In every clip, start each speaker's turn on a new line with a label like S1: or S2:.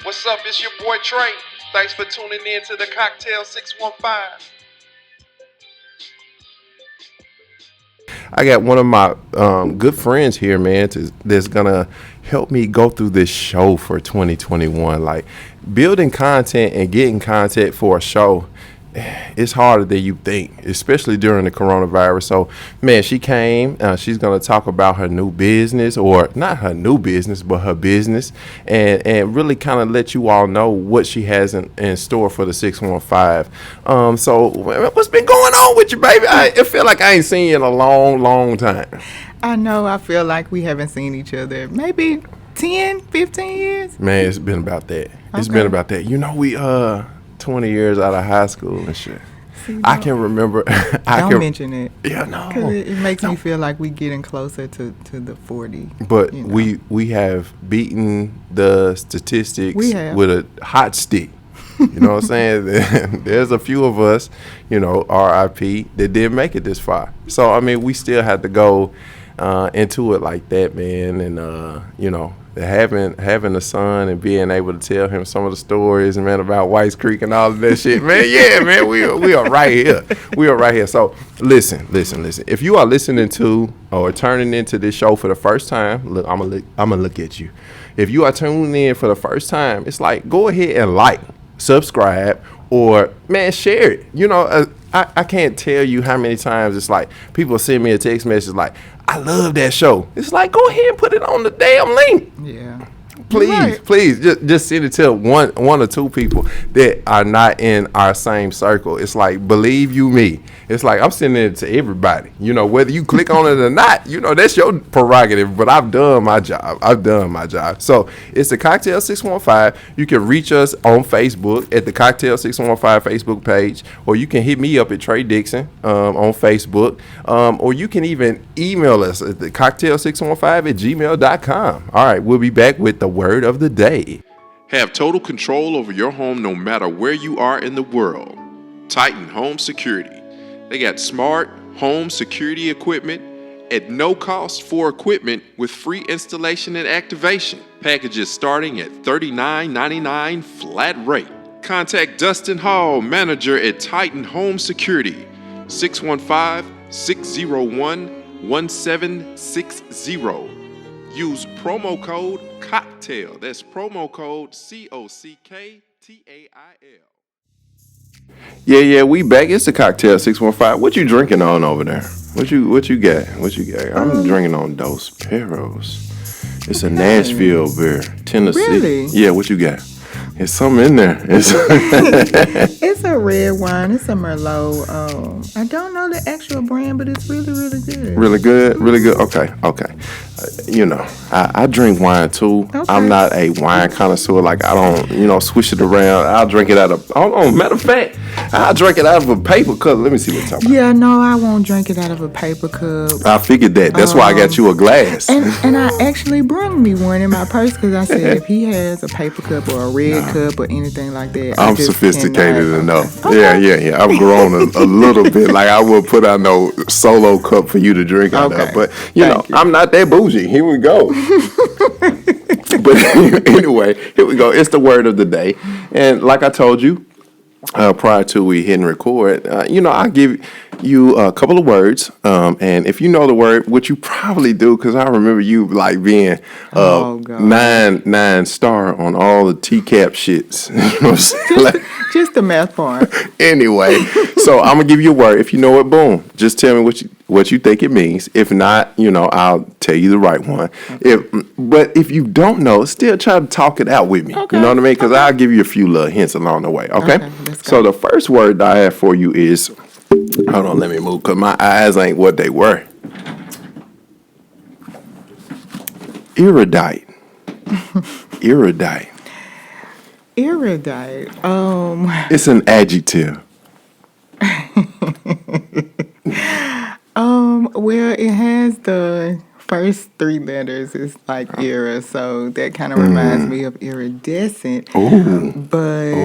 S1: What's up? It's your boy Trey. Thanks for tuning in to the Cocktail 615.
S2: I got one of my good friends here, man, that's gonna help me go through this show for 2021. Like building content and getting content for a show, it's harder than you think, especially during the coronavirus. So, man, she came. She's gonna talk about her new business, or not her new business, but her business, and really kind of let you all know what she has in store for the 615. So, what's been going on with you, baby? I feel like I ain't seen you in a long, long time.
S3: I know. I feel like we haven't seen each other maybe 10, 15 years.
S2: Man, it's been about that. It's
S3: Okay.
S2: been about that. You know, we 20 years out of high school and shit.
S3: See,
S2: I can remember.
S3: Don't mention it.
S2: Yeah, no.
S3: Because it makes me feel like we getting closer to the 40.
S2: But
S3: you know.
S2: we have beaten the statistics
S3: We have.
S2: with a hot stick. You know what I'm saying? There's a few of us, you know, RIP, that didn't make it this far. So, I mean, we still had to go into it like that, man. And, you know, having a son and being able to tell him some of the stories, man, about Whites Creek and all of that shit, man. Yeah, man, we are right here. We are right here. So listen. If you are listening to or turning into this show for the first time, look, I'm gonna look at you. If you are tuning in for the first time, it's like, go ahead and like, subscribe, or man, share it. You know, I can't tell you how many times it's like people send me a text message like, I love that show. It's like, go ahead and put it on the damn link.
S3: Yeah.
S2: Please, just send it to one or two people that are not in our same circle. It's like, believe you me, it's like I'm sending it to everybody. You know, whether you click on it or not, you know, that's your prerogative. But I've done my job. So it's the Cocktail 615. You can reach us on Facebook at the Cocktail 615 Facebook page, or you can hit me up at Trey Dixon on Facebook, or you can even email us at the cocktail615@gmail.com. All right, we'll be back with the word of the day.
S1: Have total control over your home no matter where you are in the world. Titan Home Security. They got smart home security equipment at no cost for equipment with free installation and activation. Packages starting at $39.99 flat rate. Contact Dustin Hall, manager at Titan Home Security, 615-601-1760. Use promo code COCKTAIL. That's promo code COCKTAIL.
S2: Yeah, we back. It's the Cocktail 615. What you drinking on over there? What you got? I'm drinking on Dos Perros. It's a Nashville beer, Tennessee.
S3: Really?
S2: Yeah, what you got? There's something in there.
S3: It's a red wine. It's a Merlot. I don't know the actual brand, but it's really, really good.
S2: Really good. Okay. You know, I drink wine too.
S3: Okay.
S2: I'm not a wine connoisseur. Like, I don't, swish it around. I'll drink it out of, matter of fact, I'll drink it out of a paper cup. Let me see what it's talking about.
S3: Yeah, no, I won't drink it out of a paper cup.
S2: I figured that. That's why I got you a glass.
S3: And I actually brung me one in my purse because I said if he has a paper cup or a red cup or anything like that,
S2: I'm sophisticated enough.
S3: Okay.
S2: Yeah. I've grown a little bit. Like, I will put out no solo cup for you to drink out of. But,
S3: Thank you.
S2: I'm not that bougie. Here we go. But anyway, here we go. It's the word of the day. And like I told you, prior to we hitting record, I'll give you a couple of words. And if you know the word, which you probably do, because I remember you like being 9 star on all the TCAP shits. You know what I'm saying?
S3: Just the math part.
S2: Anyway, so I'm gonna give you a word. If you know it, boom. Just tell me what you think it means. If not, I'll tell you the right one. But if you don't know, still try to talk it out with me.
S3: Okay.
S2: You know what I mean? Because I'll give you a few little hints along the way. Okay.
S3: Let's go.
S2: So the first word that I have for you is, hold on, let me move because my eyes ain't what they were. Erudite. Erudite.
S3: Erudite.
S2: It's an adjective.
S3: Well, it has the first 3 letters. It's like era, so that kind of reminds me of iridescent.
S2: Ooh.
S3: But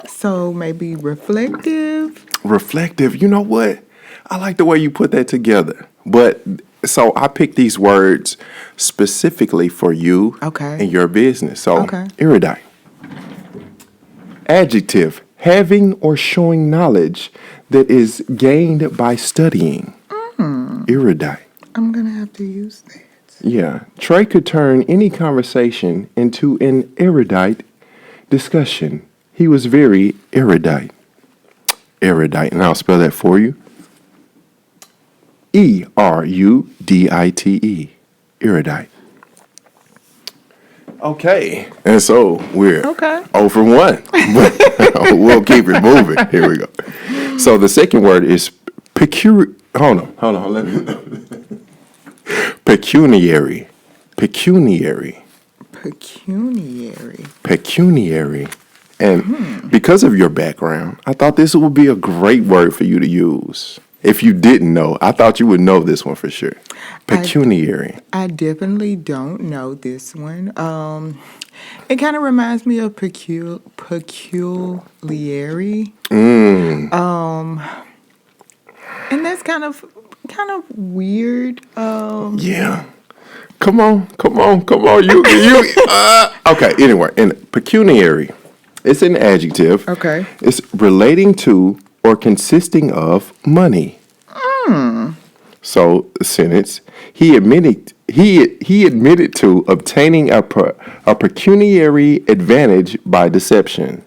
S3: so maybe reflective.
S2: Reflective. You know what? I like the way you put that together. But So I picked these words specifically for you and your business. So erudite. Adjective, having or showing knowledge that is gained by studying. Erudite.
S3: I'm going to have to use that.
S2: Yeah. Trey could turn any conversation into an erudite discussion. He was very erudite. Erudite. And I'll spell that for you. Erudite. Erudite. Okay. And so we're 0 for 1. We'll keep it moving. Here we go. So the second word is pecuniary. Hold on. Let me. Pecuniary. And because of your background, I thought this would be a great word for you to use. If you didn't know, I thought you would know this one for sure. Pecuniary.
S3: I definitely don't know this one. It kind of reminds me of peculiarity. And that's kind of weird.
S2: Yeah. Come on. You. Okay. Anyway, in pecuniary, it's an adjective.
S3: Okay.
S2: It's relating to or consisting of money. So, sentence. He admitted to obtaining a pecuniary advantage by deception.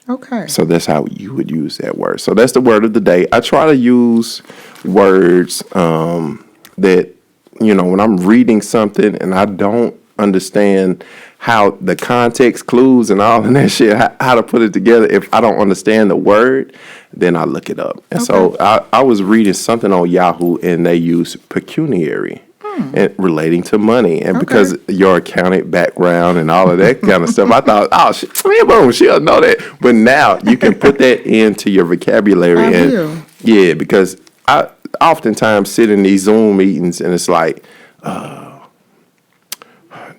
S3: Okay.
S2: So that's how you would use that word. So that's the word of the day. I try to use words that, when I'm reading something and I don't understand how the context clues and all of that shit, how to put it together. If I don't understand the word, then I look it up. And so I was reading something on Yahoo and they use pecuniary. And relating to money, and because your accountant background and all of that kind of stuff, I thought, boom, she'll know that. But now you can put that into your vocabulary, yeah, because I oftentimes sit in these Zoom meetings and it's like,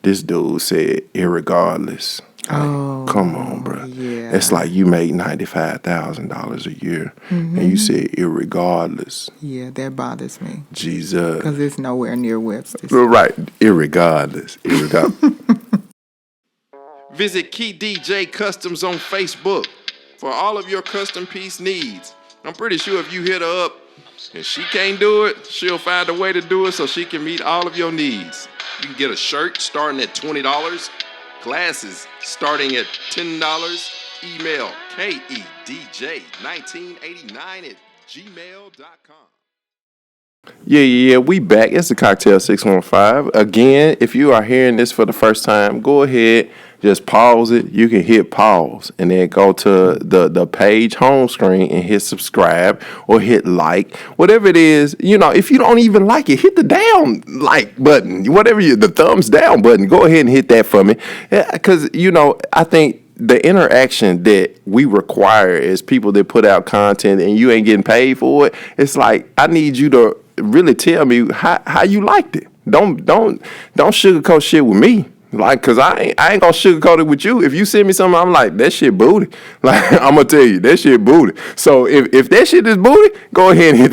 S2: this dude said irregardless. Like, come on, bro.
S3: Yeah.
S2: It's like you make $95,000 a year, and you said irregardless.
S3: Yeah, that bothers me.
S2: Jesus.
S3: Because it's nowhere near Webster's.
S2: Right. Irregardless.
S1: Visit Key DJ Customs on Facebook for all of your custom piece needs. I'm pretty sure if you hit her up and she can't do it, she'll find a way to do it so she can meet all of your needs. You can get a shirt starting at $20, glasses starting at $10. Email KEDJ1989@gmail.com.
S2: Yeah, we back. It's the Cocktail 615. Again, if you are hearing this for the first time, go ahead, just pause it. You can hit pause and then go to the page home screen and hit subscribe or hit like. Whatever it is, if you don't even like it, hit the down like button. The thumbs down button. Go ahead and hit that for me. Because, I think the interaction that we require as people that put out content and you ain't getting paid for it, it's like, I need you to really tell me how you liked it. Don't sugarcoat shit with me. Like, cause I ain't gonna sugarcoat it with you. If you send me something, I'm like, that shit booty. Like, I'm gonna tell you, that shit booty. So if that shit is booty, go ahead and hit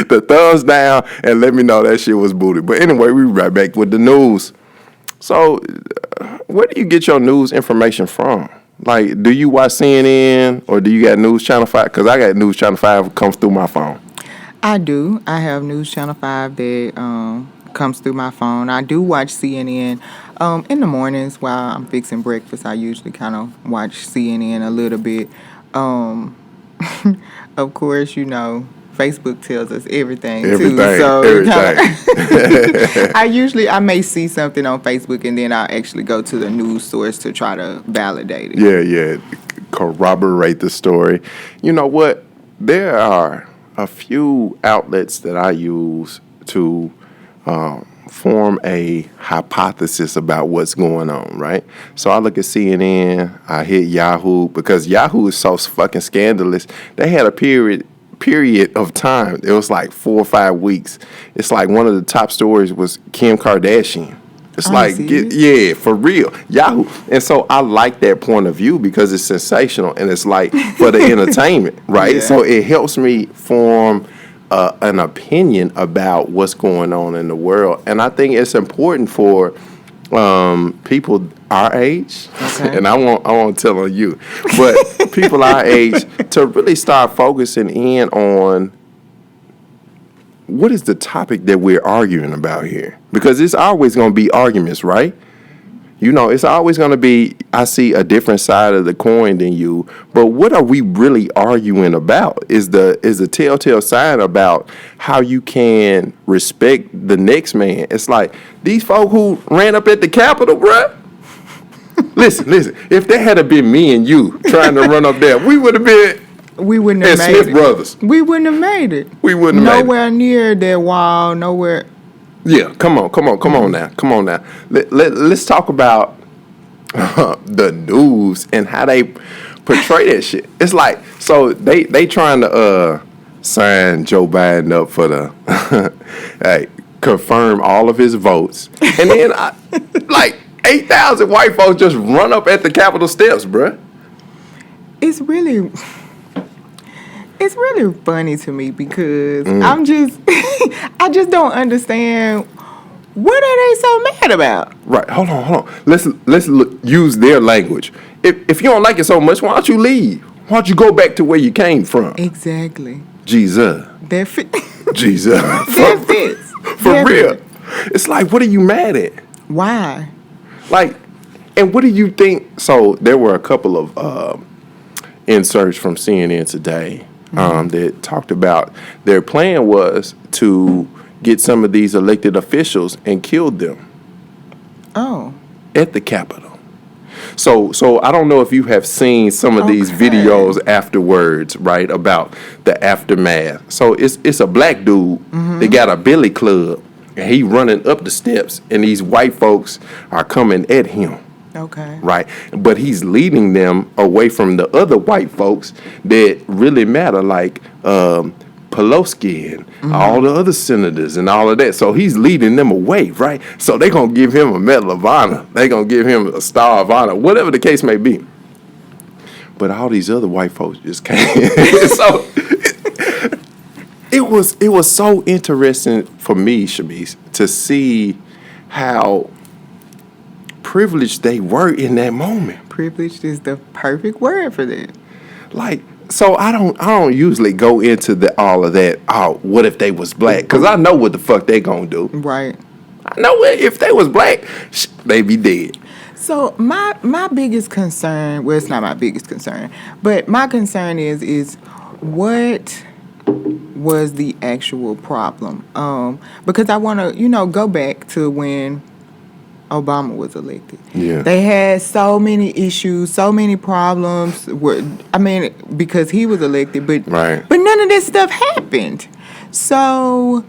S2: the thumbs down and let me know that shit was booty. But anyway, we right back with the news. So, where do you get your news information from? Like, do you watch CNN or do you got News Channel 5? Because I got News Channel 5 comes through my phone.
S3: I do. I have News Channel 5 that comes through my phone. I do watch CNN in the mornings while I'm fixing breakfast. I usually kind of watch CNN a little bit. Of course, Facebook tells us everything too. So I may see something on Facebook and then I'll actually go to the news source to try to validate it.
S2: Yeah. Corroborate the story. You know what? There are a few outlets that I use to form a hypothesis about what's going on, right? So I look at CNN, I hit Yahoo, because Yahoo is so fucking scandalous. They had a period of time. It was like 4 or 5 weeks. It's like one of the top stories was Kim Kardashian. It's yeah, for real. Yahoo. And so I like that point of view because it's sensational and it's like for the entertainment, right? Yeah. So it helps me form an opinion about what's going on in the world. And I think it's important for people our age, and I won't tell on you, but people our age to really start focusing in on what is the topic that we're arguing about here. Because it's always going to be arguments, right? You know, it's always going to be, I see a different side of the coin than you, but what are we really arguing about? Is the telltale sign about how you can respect the next man. It's like, these folk who ran up at the Capitol, bruh. Listen, if that had been me and you trying to run up there, we would have been...
S3: We wouldn't have made
S2: Smith
S3: it.
S2: Brothers.
S3: We wouldn't have made it.
S2: We wouldn't have made it.
S3: Nowhere near that wall, nowhere...
S2: Yeah, come on now. Let's talk about the news and how they portray that shit. It's like, so they trying to sign Joe Biden up for the hey, confirm all of his votes, and then like 8,000 white folks just run up at the Capitol steps, bruh.
S3: It's really funny to me because I just don't understand, what are they so mad about?
S2: Right, hold on. Let's use their language. If you don't like it so much, why don't you leave? Why don't you go back to where you came from?
S3: Exactly.
S2: Jesus.
S3: That fit.
S2: Jesus.
S3: That fits.
S2: For real. It's like, what are you mad at?
S3: Why?
S2: Like, and what do you think? So there were a couple of inserts from CNN today that talked about their plan was to get some of these elected officials and kill them.
S3: Oh.
S2: At the Capitol. So I don't know if you have seen some of these videos afterwards, right, about the aftermath. So it's a black dude. They got a billy club, and he running up the steps, and these white folks are coming at him.
S3: Okay.
S2: Right. But he's leading them away from the other white folks that really matter, like Pelosi and all the other senators and all of that. So he's leading them away, right? So they're going to give him a Medal of Honor. They're going to give him a Star of Honor, whatever the case may be. But all these other white folks just came. So it was so interesting for me, ShaMeese, to see how privileged they were in that moment.
S3: Privileged is the perfect word for that.
S2: Like, so I don't usually go into all of that. Oh, what if they was black? Because I know what the fuck they gonna do.
S3: Right.
S2: I know if they was black, they be dead.
S3: So my biggest concern, well, it's not my biggest concern, but my concern is what was the actual problem? Because I want to, go back to when Obama was elected.
S2: Yeah. They
S3: had so many issues, so many problems. Because he was elected, but none of this stuff happened. So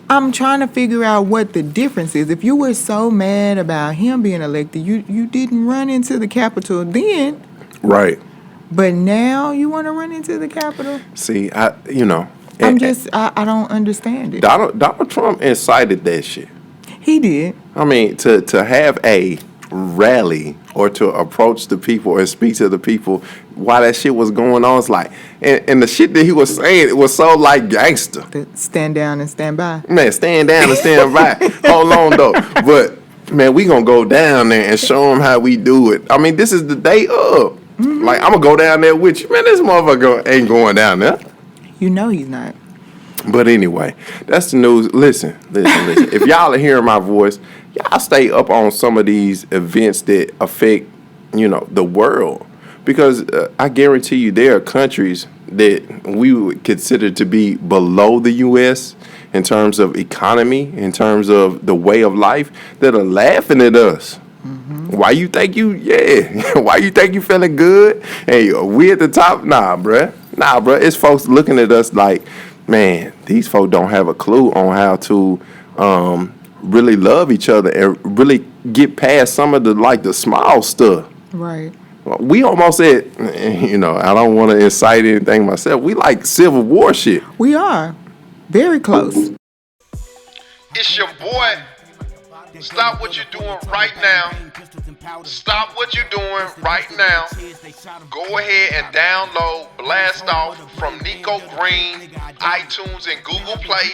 S3: I'm trying to figure out what the difference is. If you were so mad about him being elected, you didn't run into the Capitol then.
S2: Right.
S3: But now you want to run into the Capitol?
S2: See, I
S3: don't understand it.
S2: Donald Trump incited that shit.
S3: He did.
S2: I mean, to have a rally or to approach the people and speak to the people while that shit was going on, it's like, and the shit that he was saying, it was so like gangster.
S3: Stand down and stand by.
S2: Man, stand down and stand by. Hold on, though. But, man, we going to go down there and show them how we do it. I mean, this is the day up. Mm-hmm. Like, I'm going to go down there with you. Man, this motherfucker ain't going down there.
S3: You know he's not.
S2: But anyway, that's the news. Listen. If y'all are hearing my voice, y'all stay up on some of these events that affect, the world. Because I guarantee you there are countries that we would consider to be below the U.S. in terms of economy, in terms of the way of life, that are laughing at us. Mm-hmm. Why you think you feeling good? Hey, we at the top? Nah, bruh. It's folks looking at us like, man, these folks don't have a clue on how to really love each other and really get past some of the small stuff.
S3: Right.
S2: We almost said, I don't want to incite anything myself. We like Civil War shit.
S3: We are. Very close.
S1: It's your boy. Stop what you're doing right now Stop what you're doing right now. Go ahead and download Blast Off from Nico Green, iTunes, and Google Play.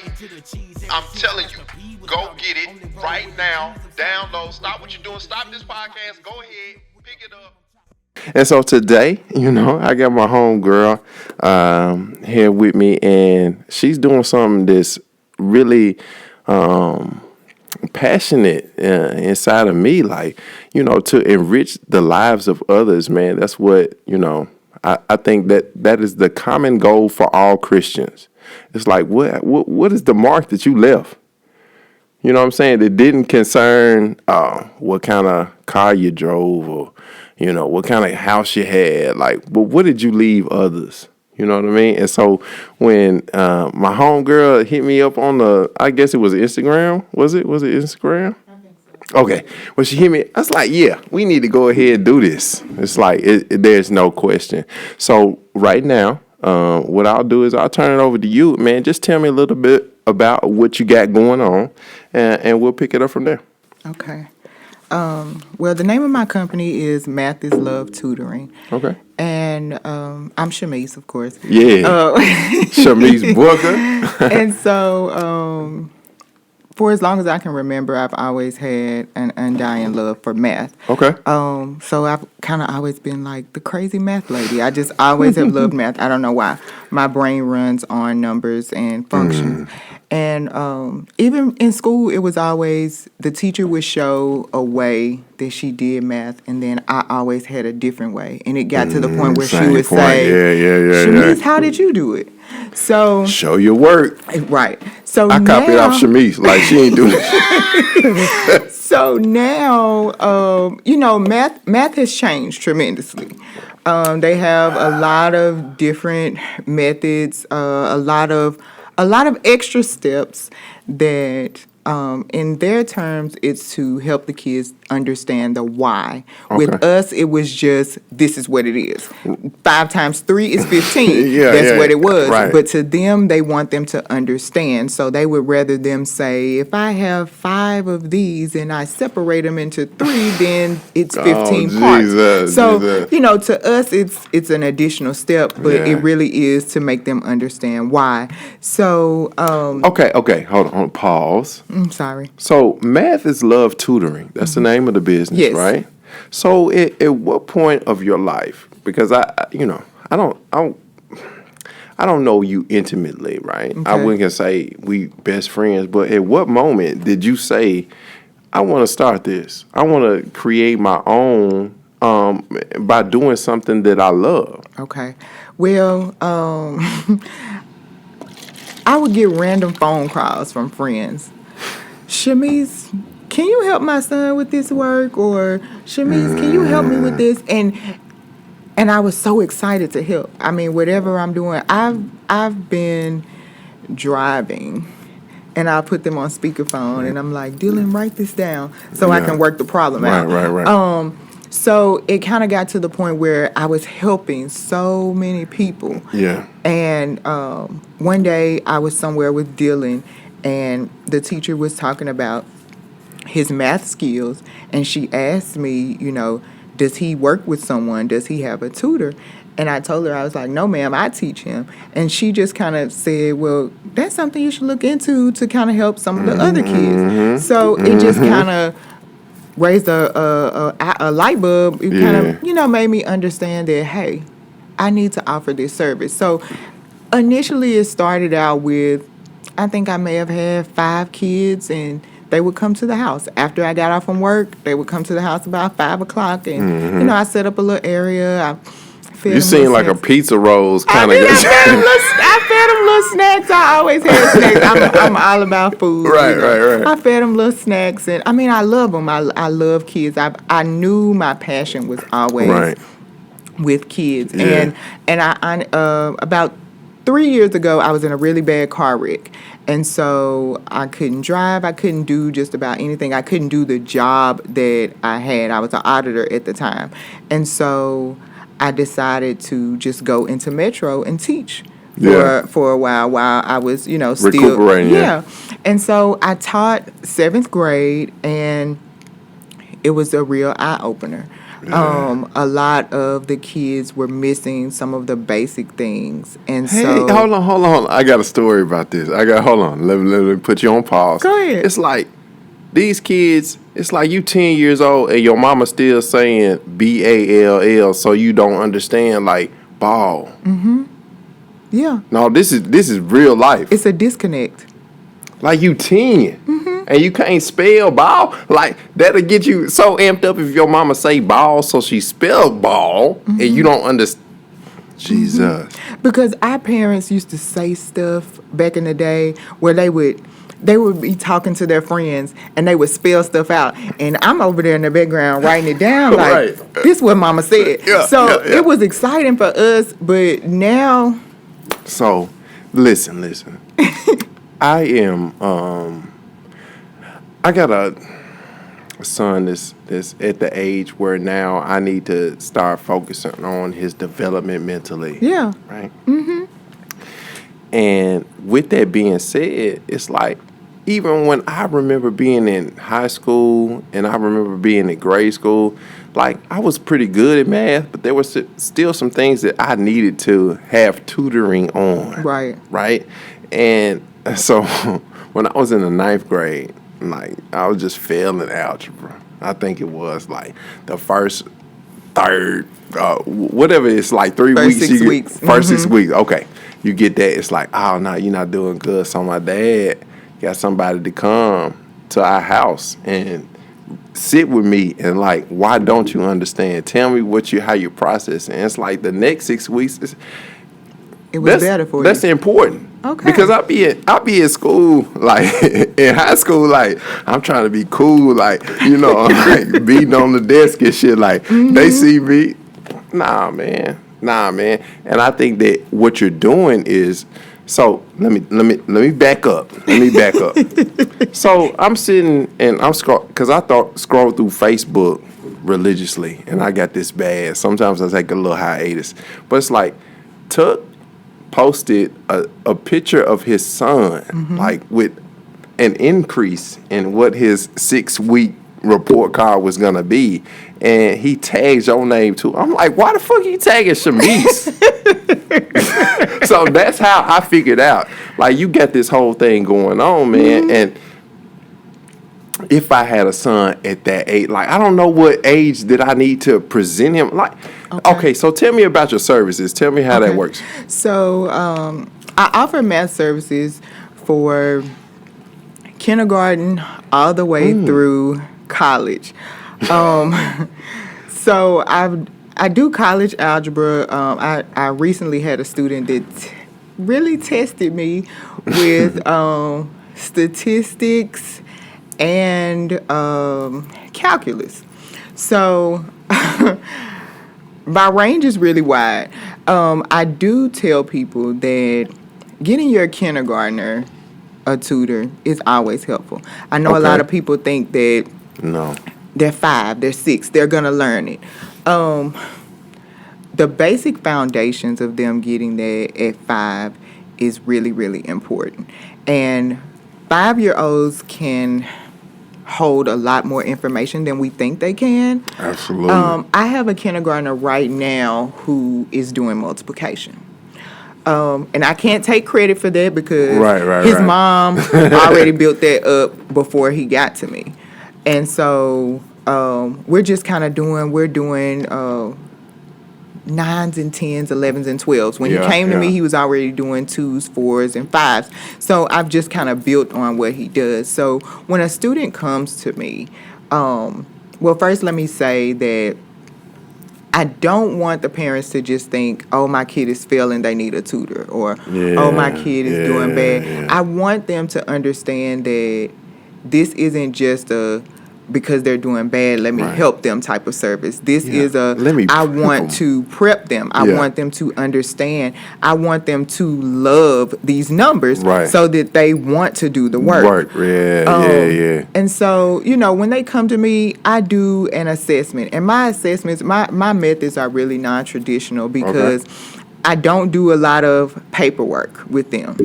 S1: I'm telling you, go get it right now. Download. Stop what you're doing. Stop this podcast. Go ahead. Pick it up.
S2: And so today, I got my homegirl here with me, and she's doing something that's really passionate inside of me, like, to enrich the lives of others, man. That's what, I think that is the common goal for all Christians. It's like, what is the mark that you left? You know what I'm saying? It didn't concern what kind of car you drove or, what kind of house you had. Like, but what did you leave others? You know what I mean? And so when my homegirl hit me up on I guess it was Instagram. Was it Instagram? I think so. Okay. When she hit me, I was like, yeah, we need to go ahead and do this. It's like, there's no question. So right now, what I'll do is I'll turn it over to you, man. Just tell me a little bit about what you got going on, and we'll pick it up from there.
S3: Okay. Well, the name of my company is Math is Love Tutoring.
S2: Okay.
S3: And I'm ShaMeese, of course.
S2: Yeah. ShaMeese Booker.
S3: And so for as long as I can remember, I've always had an undying love for math.
S2: Okay.
S3: So I've kind of always been like the crazy math lady. I just always have loved math. I don't know why. My brain runs on numbers and functions. And even in school, it was always the teacher would show a way that she did math, and then I always had a different way. And it got to the point where she would say, ShaMeese, how did you do it? So
S2: show your work.
S3: Right. So
S2: I copied off ShaMeese, like she ain't doing it.
S3: So now, math has changed tremendously. They have a lot of different methods, a lot of extra steps that, in their terms, it's to help the kids understand the why. Okay. With us, it was just, this is what it is. 5 times 3 is 15. That's what it was. Right. But to them, they want them to understand. So they would rather them say, if I have 5 of these and I separate them into 3, then it's 15 parts. So, to us, it's an additional step, but it really is to make them understand why. So,
S2: Okay, hold on, pause.
S3: I'm sorry.
S2: So, Math is Love Tutoring. That's the name of the business, right? So, at what point of your life? Because I don't know you intimately, right? Okay. I wouldn't say we best friends, but at what moment did you say, I want to start this? I want to create my own by doing something that I love.
S3: Okay. Well, I would get random phone calls from friends. ShaMeese, can you help my son with this work? Or ShaMeese, can you help me with this? And I was so excited to help. I mean, whatever I'm doing, I've been driving, and I'll put them on speakerphone, and I'm like, Dylan, write this down so I can work the problem out. Right. So it kind of got to the point where I was helping so many people. Yeah. And one day I was somewhere with Dylan, and the teacher was talking about his math skills, and she asked me, does he work with someone? Does he have a tutor? And I told her, I was like, no, ma'am, I teach him. And she just kind of said, well, that's something you should look into to kind of help some of the other kids. So it just kind of raised a light bulb. It kind of, made me understand that, hey, I need to offer this service. So initially it started out with, I think I may have had 5 kids, and they would come to the house. After I got off from work, they would come to the house about 5 o'clock, and, I set up a little area.
S2: You seem like a pizza rolls kind of guy.
S3: I fed them little snacks. I always had snacks. I'm all about food.
S2: Right.
S3: I fed them little snacks, and I love them. I love kids. I knew my passion was always with kids, and I about 3 years ago, I was in a really bad car wreck. And so I couldn't drive. I couldn't do just about anything. I couldn't do the job that I had. I was an auditor at the time. And so I decided to just go into Metro and teach for a while I was, still
S2: recuperating.
S3: Yeah. And so I taught 7th grade, and it was a real eye-opener. A lot of the kids were missing some of the basic things. And
S2: Hey,
S3: so...
S2: hold on. I got a story about this. Hold on. Let me put you on pause.
S3: Go ahead.
S2: It's like these kids, it's like you 10 years old and your mama still saying BALL, so you don't understand, like, ball.
S3: Yeah.
S2: No, this is real life.
S3: It's a disconnect.
S2: Like you 10 and you can't spell ball. Like that'll get you so amped up if your mama say ball, so she spelled ball and you don't understand. Jesus.
S3: Because our parents used to say stuff back in the day where they would be talking to their friends and they would spell stuff out, and I'm over there in the background writing it down like
S2: Right.
S3: this is what mama said. It was exciting for us, but now.
S2: So listen. I am I got a son that's at the age where now I need to start focusing on his development mentally.
S3: Yeah.
S2: Right? And with that being said, it's like even when I remember being in high school and I remember being in grade school, like I was pretty good at math, but there was still some things that I needed to have tutoring on.
S3: Right.
S2: Right? And so when I was in the 9th grade, like I was just failing algebra. I think it was like the first, third, whatever. It's like 3
S3: First
S2: weeks.
S3: 6 weeks.
S2: First 6 weeks. Okay, you get that. It's like, oh no, you're not doing good. So my dad got somebody to come to our house and sit with me and like, why don't you understand? Tell me how you process. And it's like the next 6 weeks.
S3: It was better for you.
S2: That's important.
S3: Okay.
S2: Because I'll be at school, like in high school, like I'm trying to be cool, like, you know, like beating on the desk and shit. Like they see me. Nah, man. And I think that what you're doing is, so let me back up. So I'm sitting and I'm because I scroll through Facebook religiously, and I got this bad. Sometimes I take a little hiatus, but it's like Tuck posted a picture of his son, like with an increase in what his 6-week report card was gonna be, and he tags your name too. I'm like, why the fuck you tagging ShaMeese? So that's how I figured out. Like, you got this whole thing going on, man, and if I had a son at that age, like I don't know what age that I need to present him. Like, okay, so tell me about your services. Tell me how that works.
S3: So I offer math services for kindergarten all the way through college. So I do college algebra. I recently had a student that really tested me with statistics and calculus. So my range is really wide. I do tell people that getting your kindergartner a tutor is always helpful. I know a lot of people think that
S2: No.
S3: they're 5, they're 6, they're going to learn it. The basic foundations of them getting there at 5 is really, really important. And 5-year-olds can hold a lot more information than we think they can.
S2: Absolutely.
S3: I have a kindergartner right now who is doing multiplication. And I can't take credit for that because his mom already built that up before he got to me. And so we're just kind of doing 9s and 10s, 11s and 12s. When he came to me, he was already doing 2s, 4s, and 5s. So I've just kind of built on what he does. So when a student comes to me, well, first let me say that I don't want the parents to just think, oh, my kid is failing, they need a tutor, or oh, my kid is doing bad.
S2: Yeah.
S3: I want them to understand that this isn't just because they're doing bad, let me help them type of service. This is I want to prep them. I want them to understand. I want them to love these numbers so that they want to do the work.
S2: Yeah.
S3: And so, when they come to me, I do an assessment. And my assessments, my methods are really non-traditional because I don't do a lot of paperwork with them.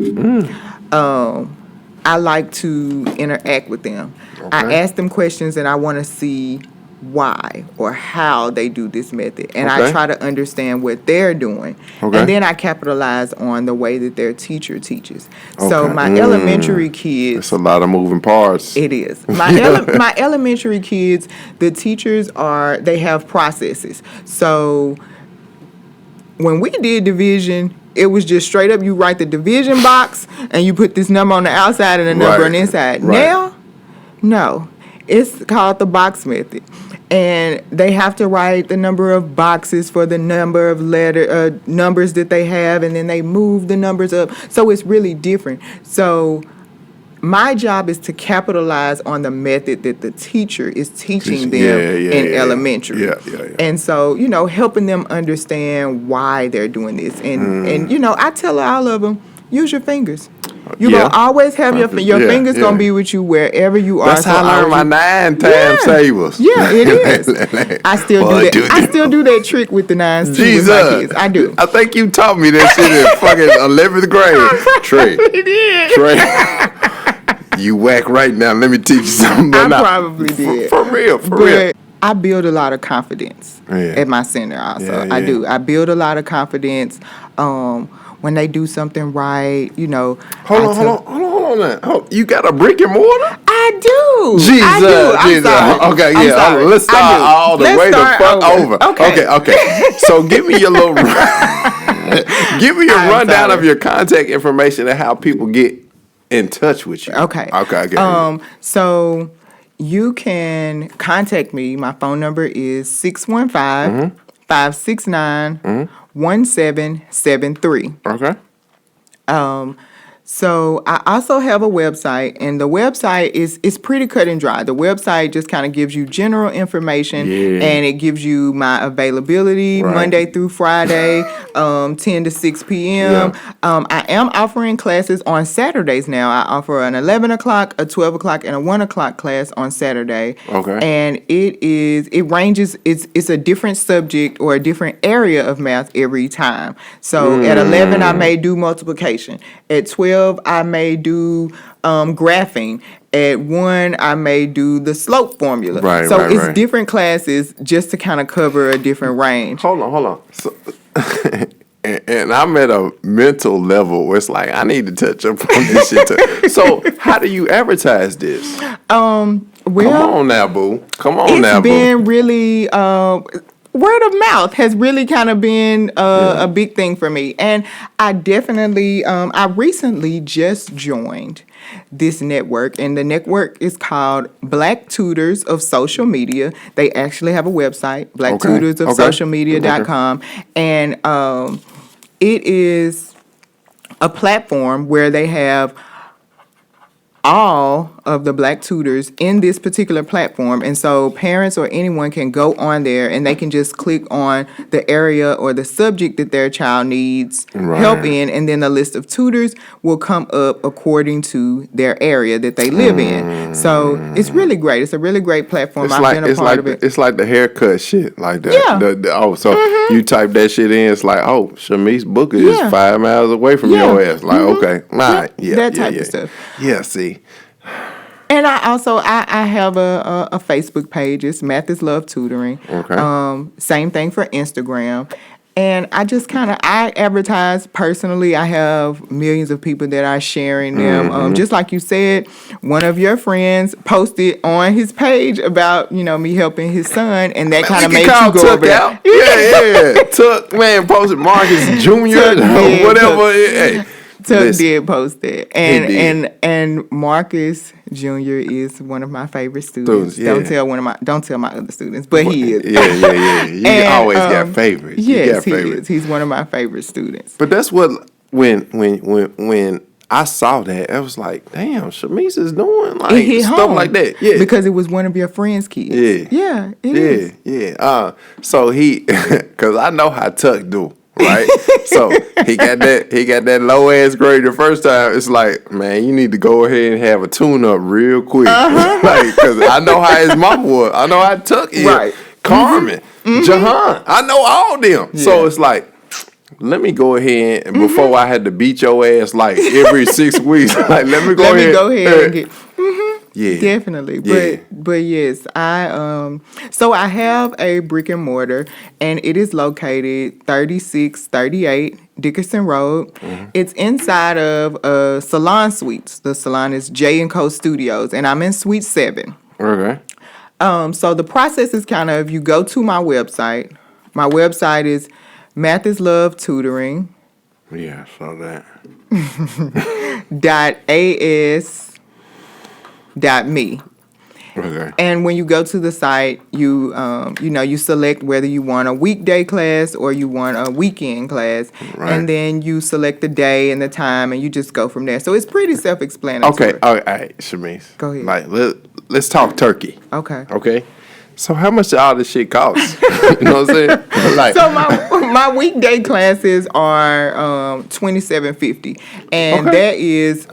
S3: I like to interact with them. I ask them questions and I want to see why or how they do this method. And I
S2: Okay.
S3: try to understand what they're doing.
S2: Okay.
S3: And then I capitalize on the way that their teacher teaches. So
S2: Okay.
S3: my elementary kids,
S2: It's a lot of moving parts.
S3: it is. My my elementary kids, the teachers they have processes. So when we did division, it was just straight up, you write the division box and you put this number on the outside and a number
S2: Right.
S3: on the inside.
S2: Right.
S3: Now, no. It's called the box method. And they have to write the number of boxes for the number of numbers that they have, and then they move the numbers up. So it's really different. So my job is to capitalize on the method that the teacher is teaching them in elementary.
S2: Yeah.
S3: And so, helping them understand why they're doing this. And I tell all of them, use your fingers. You're going to always have your fingers going to be with you wherever you are.
S2: That's how I learned my 9 time savers.
S3: Yeah, it is. I still do that. I still do that trick with the 9s too with my kids. I do.
S2: I think you taught me that shit in fucking 11th grade. Trey. You whack right now. Let me teach you something.
S3: I probably did.
S2: For real.
S3: I build a lot of confidence at my center also.
S2: Yeah.
S3: I do. I build a lot of confidence. When they do something right,
S2: Hold on now. You got a brick and mortar?
S3: I do.
S2: Jesus.
S3: I do. I'm sorry.
S2: Okay,
S3: I'm
S2: yeah.
S3: sorry.
S2: Let's start all the way the fuck over.
S3: Okay.
S2: Okay. So give me your little give me a rundown of your contact information and how people get in touch with you.
S3: Okay. So you can contact me. My phone number is 615-569-1773.
S2: Okay.
S3: So I also have a website, and the website is pretty cut and dry. The website just kind of gives you general information, and it gives you my availability Monday through Friday, 10 to 6 p.m. I am offering classes on Saturdays now. I offer an 11 o'clock, a 12 o'clock, and a 1 o'clock class on Saturday.
S2: Okay.
S3: And it ranges, it's a different subject or a different area of math every time. So at 11, I may do multiplication. At 12, I may do graphing. At 1, I may do the slope formula. It's different classes just to kind of cover a different range.
S2: Hold on. So, and I'm at a mental level where it's like, I need to touch up on this shit too. So how do you advertise this?
S3: Well,
S2: come on now, boo.
S3: It's been really... word of mouth has really kind of been a big thing for me. And I definitely, I recently just joined this network, and the network is called Black Tutors of Socialmedia. They actually have a website, blacktutorsofsocialmedia.com. And it is a platform where they have all of the Black tutors in this particular platform. And so parents or anyone can go on there and they can just click on the area or the subject that their child needs help in, and then the list of tutors will come up according to their area that they live in. So it's really great. It's a really great platform. I've been a part of it.
S2: It's like the haircut shit, like that. Yeah. You type that shit in, it's like, ShaMeese Booker is 5 miles away from your ass. Like, okay,
S3: that type of stuff.
S2: Yeah, see.
S3: And I have a Facebook page. It's Math is Love Tutoring.
S2: Okay.
S3: Same thing for Instagram. And I just I advertise personally. I have millions of people that are sharing them. Just like you said, one of your friends posted on his page about, me helping his son, and that kind of made you go over there.
S2: Yeah. Tuck, man, posted Marcus Jr. whatever. Hey.
S3: Tuck did post that. And Marcus Jr. is one of my favorite students. Don't tell my other students, but he is.
S2: Yeah. You always got favorites.
S3: Yes, he is. He's one of my favorite students.
S2: But that's what when I saw that, I was like, damn, ShaMeese is doing like stuff like that. Yeah.
S3: Because it was one of your friends' kids. Yeah, it is.
S2: Yeah. So because I know how Tuck do. Right, so he got that low ass grade the first time. It's like, man, you need to go ahead and have a tune up real quick, like, because I know how his mama was. I know how Tuck is. Right, Carmen, Jahan, I know all them. Yeah. So it's like, let me go ahead and before I had to beat your ass like every 6 weeks. Like, let me go ahead and get. Yeah.
S3: Definitely.
S2: Yeah.
S3: But yes, so I have a brick and mortar, and it is located 3638 Dickerson Road. It's inside of Salon Suites. The salon is J and Co Studios, and I'm in Suite 7.
S2: Okay.
S3: So the process is kind of, you go to my website. My website is Math is Love Tutoring
S2: Yeah, I saw that.
S3: .as.me.
S2: Okay.
S3: And when you go to the site, you select whether you want a weekday class or you want a weekend class,
S2: Right.
S3: and then you select the day and the time, and you just go from there. So it's pretty self-explanatory.
S2: Okay. All right, ShaMeese.
S3: Go ahead.
S2: Like, let's talk turkey.
S3: Okay.
S2: Okay. So how much all this shit cost? You know what I'm saying? Like,
S3: So my weekday classes are $27.50, and
S2: Okay.
S3: that is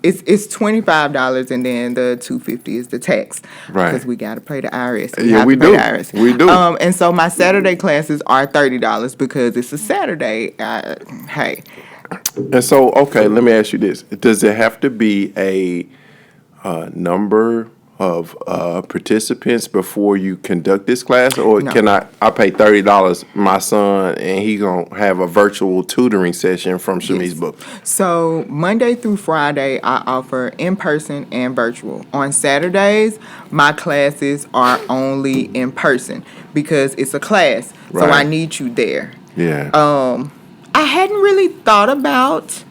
S3: it's $25, and then the $250 is the tax,
S2: Right.
S3: because we gotta pay the IRS.
S2: Yeah,
S3: have
S2: we
S3: to pay
S2: do.
S3: the IRS.
S2: We do.
S3: And so my Saturday classes are $30 because it's a Saturday. Hey,
S2: and so, okay, let me ask you this: does it have to be a number of participants before you conduct this class, or
S3: No.
S2: can I pay $30, my son, and he gonna have a virtual tutoring session from ShaMeese book?
S3: So Monday through Friday, I offer in person and virtual. On Saturdays, my classes are only in person because it's a class, so I
S2: Right.
S3: need you there.
S2: Yeah,
S3: I hadn't really thought about.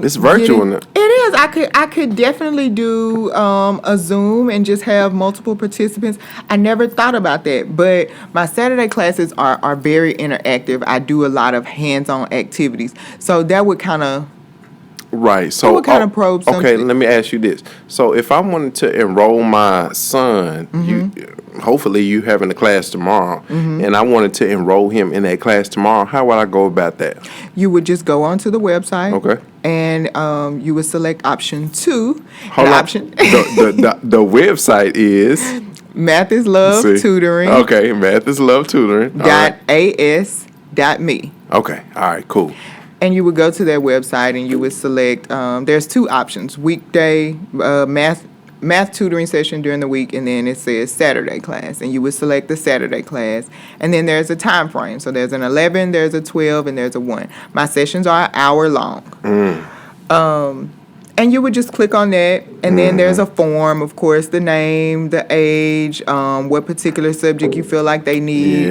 S2: it's virtual.
S3: It is. I could definitely do a Zoom and just have multiple participants. I never thought about that, but my Saturday classes are very interactive. I do a lot of hands-on activities, so that would kind of.
S2: Right. So
S3: would kinda probe
S2: Okay,
S3: something.
S2: let me ask you this. So if I wanted to enroll my son, hopefully you having a class tomorrow, and I wanted to enroll him in that class tomorrow, how would I go about that?
S3: You would just go onto the website.
S2: Okay.
S3: And you would select option 2.
S2: Hold
S3: and
S2: on.
S3: option
S2: The website is
S3: Math is Love
S2: see.
S3: Tutoring.
S2: Okay, Math is Love Tutoring. All right.
S3: .as.me.
S2: Okay. All right. Cool.
S3: And you would go to their website and you would select, there's 2 options: weekday math tutoring session during the week, and then it says Saturday class, and you would select the Saturday class, and then there's a time frame. So there's an 11, there's a 12, and there's a 1. My sessions are an hour long. And you would just click on that, and then there's a form, of course, the name, the age, what particular subject you feel like they need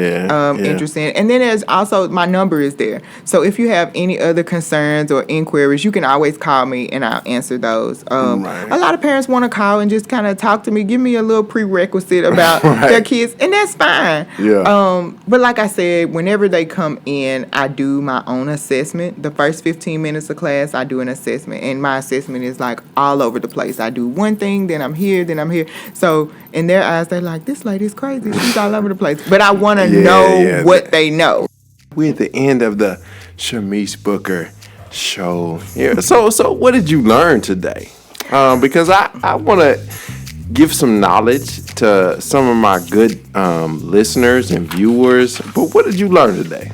S3: interest in. And then there's also, my number is there. So if you have any other concerns or inquiries, you can always call me, and I'll answer those.
S2: Right.
S3: A lot of parents want to call and just kind of talk to me, give me a little prerequisite about
S2: Right.
S3: their kids, and that's fine.
S2: Yeah.
S3: But like I said, whenever they come in, I do my own assessment. The first 15 minutes of class, I do an assessment, and my assessment is like all over the place. I do one thing, then I'm here, then I'm here. So in their eyes, they're like, this lady's crazy. She's all over the place. But I want to know what they know.
S2: We're at the end of the ShaMeese Booker show. Yeah. So what did you learn today? Because I want to give some knowledge to some of my good listeners and viewers. But what did you learn today?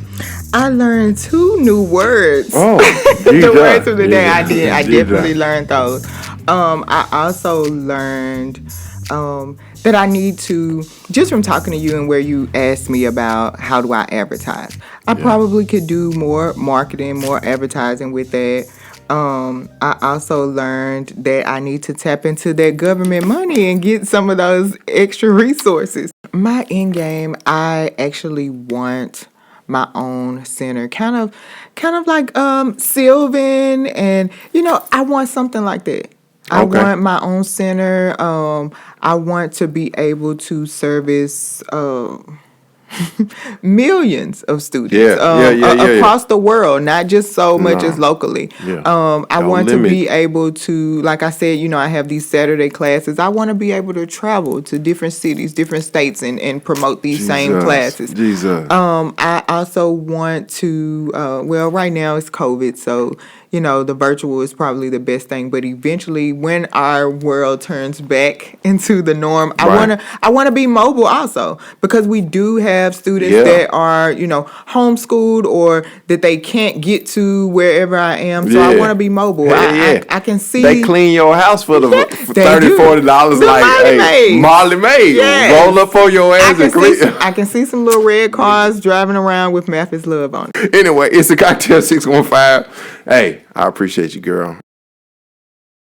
S3: I learned 2 new words.
S2: Oh,
S3: The words of the day I did. I
S2: You
S3: definitely
S2: done.
S3: learned those. I also learned that I need to, just from talking to you and where you asked me about how do I advertise, I probably could do more marketing, more advertising with that. I also learned that I need to tap into that government money and get some of those extra resources. My end game, I actually want my own center, kind of like Sylvan, and I want something like that. I
S2: Okay.
S3: want my own center. I want to be able to service millions of students across the world, not just so much as locally.
S2: Yeah.
S3: I
S2: Don't
S3: want
S2: limit.
S3: to be able to, like I said, I have these Saturday classes. I want to be able to travel to different cities, different states, and promote these same classes.
S2: Jesus.
S3: I also want to, right now it's COVID, so, the virtual is probably the best thing. But eventually, when our world turns back into the norm, I want to be mobile also, because we do have students that are, homeschooled, or that they can't get to wherever I am. So I want to be mobile. I can see
S2: they clean your house for $30, $40.
S3: The
S2: like,
S3: Molly Maid.
S2: Molly Maid.
S3: Yes.
S2: Roll up for your ass and clean.
S3: I can see some little red cars driving around with Math is Love on it.
S2: Anyway, it's the Cocktail 615. Hey, I appreciate you, girl.